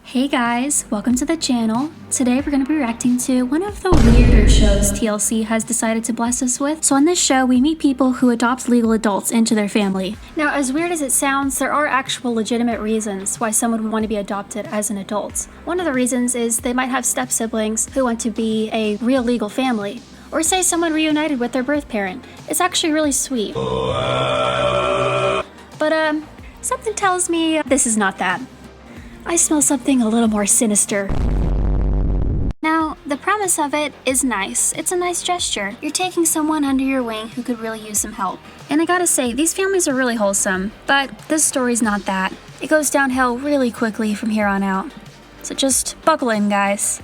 Hey guys, welcome to the channel. Today we're going to be reacting to one of the weirder shows TLC has decided to bless us with. So on this show, we meet people who adopt legal adults into their family. Now, as weird as it sounds, there are actual legitimate reasons why someone would want to be adopted as an adult. One of the reasons is they might have step-siblings who want to be a real legal family. Or say someone reunited with their birth parent. It's actually really sweet. But something tells me this is not that. I smell something a little more sinister. Now, the premise of it is nice. It's a nice gesture. You're taking someone under your wing who could really use some help. And I gotta say, these families are really wholesome, but this story's not that. It goes downhill really quickly from here on out. So just buckle in, guys.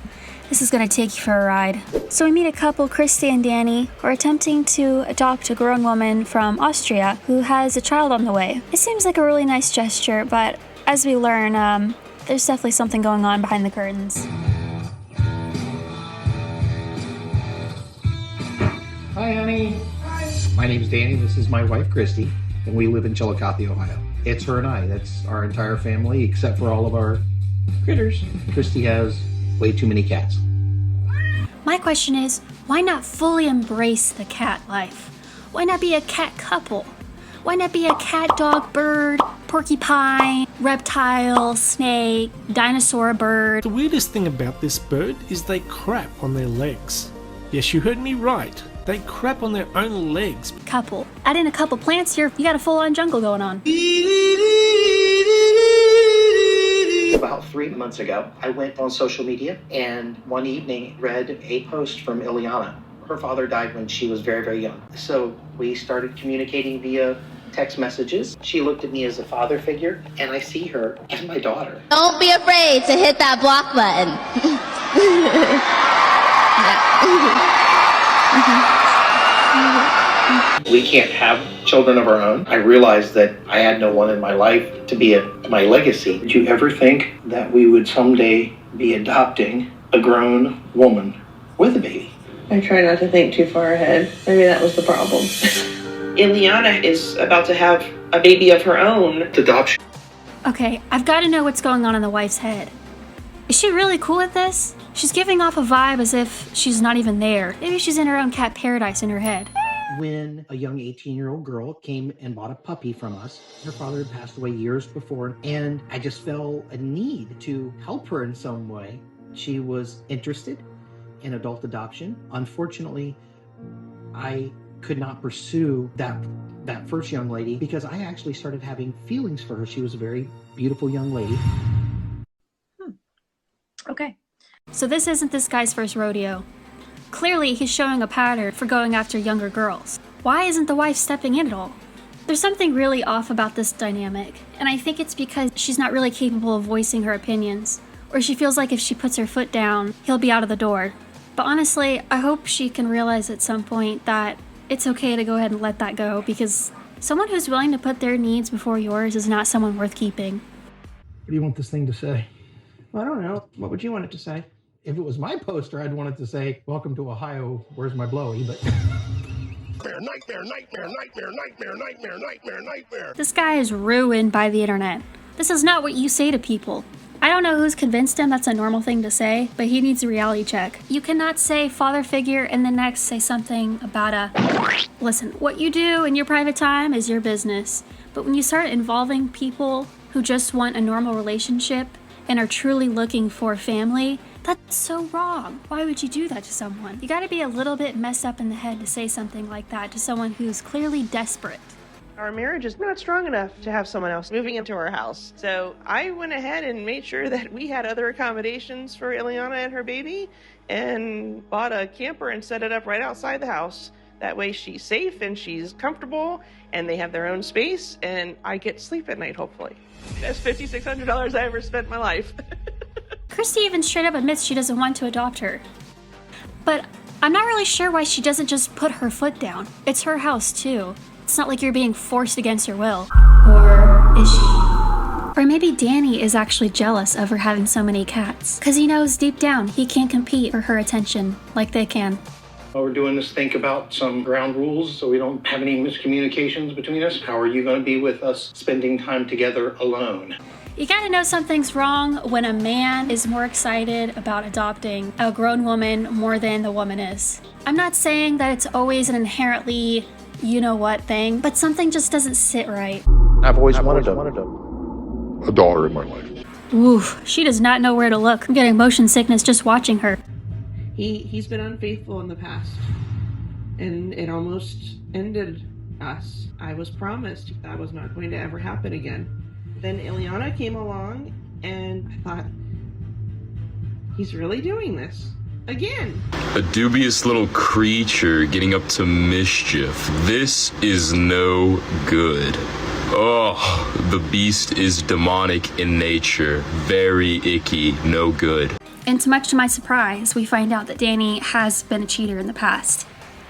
This is gonna take you for a ride. So we meet a couple, Christy and Danny, who are attempting to adopt a grown woman from Austria who has a child on the way. It seems like a really nice gesture, but as we learn, there's definitely something going on behind the curtains. Hi, honey. Hi. My name's Danny. This is my wife, Christy, and we live in Chillicothe, Ohio. It's her and I. That's our entire family, except for all of our critters. Christy has way too many cats. My question is, why not fully embrace the cat life? Why not be a cat couple? Why not be a cat, dog, bird, porcupine, reptile, snake, dinosaur, bird? The weirdest thing about this bird is they crap on their legs. Yes, you heard me right. They crap on their own legs. Couple. Add in a couple plants here, you got a full-on jungle going on. About 3 months ago, I went on social media and one evening read a post from Ileana. Her father died when she was very, very young. So we started communicating via text messages. She looked at me as a father figure, and I see her as my daughter. Don't be afraid to hit that block button. We can't have children of our own. I realized that I had no one in my life to be my legacy. Did you ever think that we would someday be adopting a grown woman with a baby? I try not to think too far ahead. Maybe that was the problem. Ileana is about to have a baby of her own. Adoption. Okay, I've got to know what's going on in the wife's head. Is she really cool with this? She's giving off a vibe as if she's not even there. Maybe she's in her own cat paradise in her head. When a young 18-year-old girl came and bought a puppy from us, her father had passed away years before, and I just felt a need to help her in some way. She was interested in adult adoption. Unfortunately, I could not pursue that first young lady because I actually started having feelings for her. She was a very beautiful young lady. Okay. So this isn't this guy's first rodeo. Clearly, he's showing a pattern for going after younger girls. Why isn't the wife stepping in at all? There's something really off about this dynamic, and I think it's because she's not really capable of voicing her opinions, or she feels like if she puts her foot down, he'll be out of the door. But honestly, I hope she can realize at some point that it's okay to go ahead and let that go, because someone who's willing to put their needs before yours is not someone worth keeping. What do you want this thing to say? Well, I don't know. What would you want it to say? If it was my poster, I'd want it to say, "Welcome to Ohio, where's my blowy?" But Nightmare, nightmare, nightmare, nightmare, nightmare, nightmare, nightmare. This guy is ruined by the internet. This is not what you say to people. I don't know who's convinced him that's a normal thing to say, but he needs a reality check. You cannot say father figure and then next say something about a... Listen, what you do in your private time is your business. But when you start involving people who just want a normal relationship and are truly looking for family, that's so wrong. Why would you do that to someone? You gotta be a little bit messed up in the head to say something like that to someone who's clearly desperate. Our marriage is not strong enough to have someone else moving into our house. So I went ahead and made sure that we had other accommodations for Ileana and her baby and bought a camper and set it up right outside the house. That way she's safe and she's comfortable and they have their own space and I get sleep at night, hopefully. That's $5,600 I ever spent in my life. Christy even straight up admits she doesn't want to adopt her. But I'm not really sure why she doesn't just put her foot down. It's her house too. It's not like you're being forced against your will. Or is she? Or maybe Danny is actually jealous of her having so many cats, because he knows deep down he can't compete for her attention like they can. While we're doing this, think about some ground rules so we don't have any miscommunications between us. How are you going to be with us spending time together alone? You gotta know something's wrong when a man is more excited about adopting a grown woman more than the woman is. I'm not saying that it's always an inherently you-know-what thing, but something just doesn't sit right. I've always wanted A daughter in my life. Oof, she does not know where to look. I'm getting motion sickness just watching her. He's been unfaithful in the past, and it almost ended us. I was promised that was not going to ever happen again. Then Ileana came along, and I thought, he's really doing this again. A dubious little creature getting up to mischief. This is no good. Oh, the beast is demonic in nature. Very icky, no good. And much to my surprise, we find out that Danny has been a cheater in the past.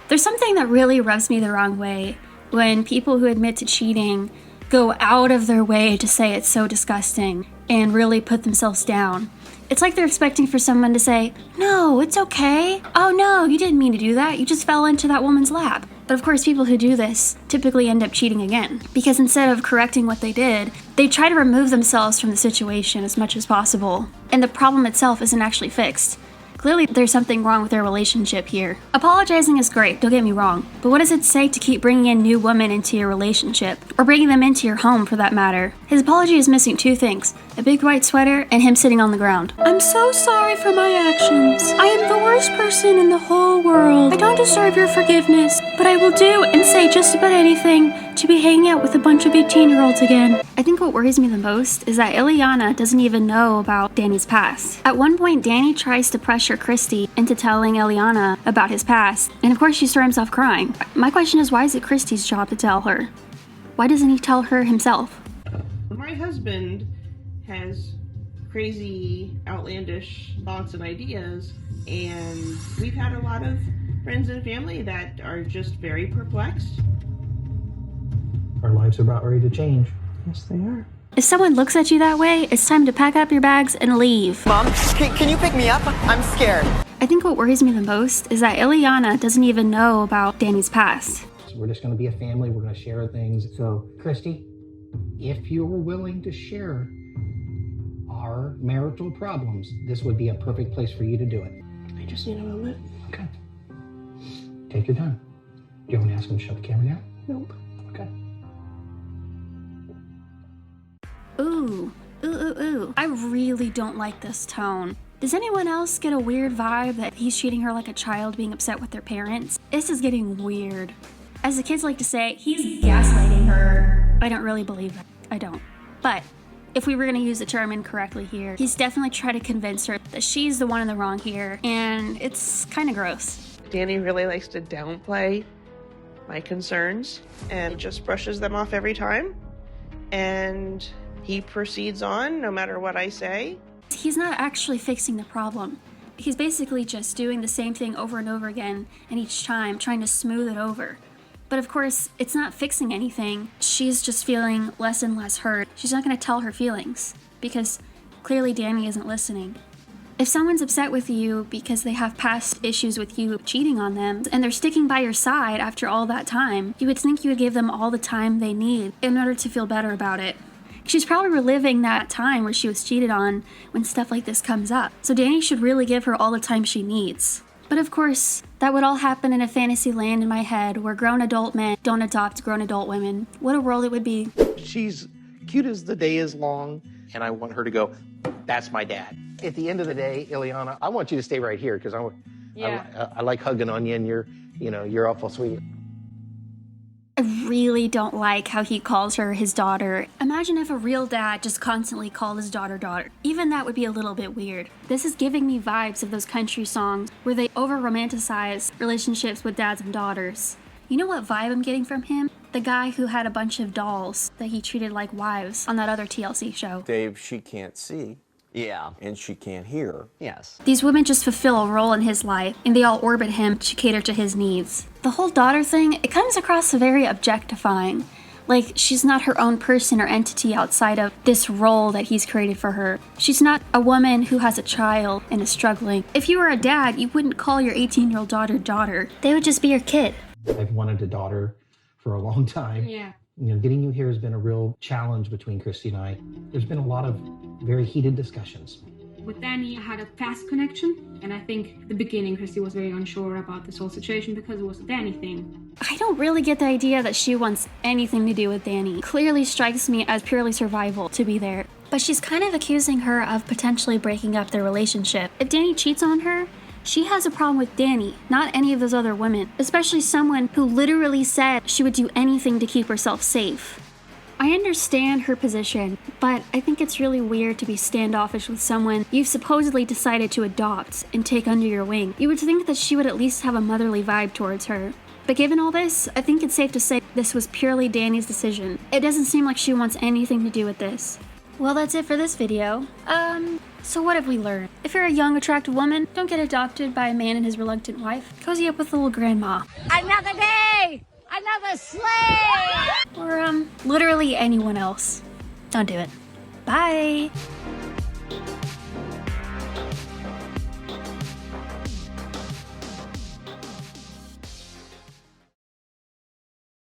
There's something that really rubs me the wrong way when people who admit to cheating go out of their way to say it's so disgusting and really put themselves down. It's like they're expecting for someone to say, "No, it's okay. Oh no, you didn't mean to do that. You just fell into that woman's lap." But of course, people who do this typically end up cheating again, because instead of correcting what they did, they try to remove themselves from the situation as much as possible. And the problem itself isn't actually fixed. Clearly, there's something wrong with their relationship here. Apologizing is great, don't get me wrong, but what does it say to keep bringing in new women into your relationship? Or bringing them into your home, for that matter? His apology is missing two things: a big white sweater and him sitting on the ground. "I'm so sorry for my actions. I am the worst person in the whole world. I don't deserve your forgiveness, but I will do and say just about anything to be hanging out with a bunch of 18-year-olds again." I think what worries me the most is that Ileana doesn't even know about Danny's past. At one point, Danny tries to pressure Christy into telling Ileana about his past, and of course she storms off crying. My question is, why is it Christy's job to tell her? Why doesn't he tell her himself? My husband has crazy, outlandish thoughts and ideas, and we've had a lot of friends and family that are just very perplexed. Our lives are about ready to change. Yes, they are. If someone looks at you that way, it's time to pack up your bags and leave. Mom, can you pick me up? I'm scared. I think what worries me the most is that Ileana doesn't even know about Danny's past. So we're just going to be a family. We're going to share things. So, Christy, if you're willing to share our marital problems, this would be a perfect place for you to do it. I just need a moment. Okay. Take your time. Do you want to ask him to shut the camera down? Nope. Okay. Ooh. I really don't like this tone. Does anyone else get a weird vibe that he's treating her like a child being upset with their parents? This is getting weird. As the kids like to say, he's gaslighting her. I don't really believe that. I don't. But if we were going to use the term incorrectly here, he's definitely trying to convince her that she's the one in the wrong here, and it's kind of gross. Danny really likes to downplay my concerns and just brushes them off every time. And he proceeds on no matter what I say. He's not actually fixing the problem. He's basically just doing the same thing over and over again, and each time trying to smooth it over. But of course, it's not fixing anything. She's just feeling less and less hurt. She's not going to tell her feelings, because clearly Danny isn't listening. If someone's upset with you because they have past issues with you cheating on them, and they're sticking by your side after all that time, you would think you would give them all the time they need in order to feel better about it. She's probably reliving that time where she was cheated on when stuff like this comes up. So Danny should really give her all the time she needs. But of course, that would all happen in a fantasy land in my head where grown adult men don't adopt grown adult women. What a world it would be. She's cute as the day is long, and I want her to go, "That's my dad." At the end of the day, Ileana, I want you to stay right here because I like hugging on you, and you're awful sweet. I really don't like how he calls her his daughter. Imagine if a real dad just constantly called his daughter. Even that would be a little bit weird. This is giving me vibes of those country songs where they over-romanticize relationships with dads and daughters. You know what vibe I'm getting from him? The guy who had a bunch of dolls that he treated like wives on that other TLC show. Dave, she can't see. Yeah. And she can't hear. Yes. These women just fulfill a role in his life, and they all orbit him to cater to his needs. The whole daughter thing, it comes across very objectifying. Like, she's not her own person or entity outside of this role that he's created for her. She's not a woman who has a child and is struggling. If you were a dad, you wouldn't call your 18-year-old daughter. They would just be your kid. I've wanted a daughter for a long time. Yeah. Getting you here has been a real challenge between Christy and I. There's been a lot of very heated discussions. With Danny, I had a fast connection, and I think at the beginning Christy was very unsure about this whole situation because it was a Danny thing. I don't really get the idea that she wants anything to do with Danny. Clearly strikes me as purely survival to be there. But she's kind of accusing her of potentially breaking up their relationship. If Danny cheats on her, she has a problem with Danny, not any of those other women, especially someone who literally said she would do anything to keep herself safe. I understand her position, but I think it's really weird to be standoffish with someone you've supposedly decided to adopt and take under your wing. You would think that she would at least have a motherly vibe towards her. But given all this, I think it's safe to say this was purely Danny's decision. It doesn't seem like she wants anything to do with this. Well, that's it for this video. So what have we learned? If you're a young, attractive woman, don't get adopted by a man and his reluctant wife. Cozy up with a little grandma. Another day! Another slave! Or, literally anyone else. Don't do it. Bye!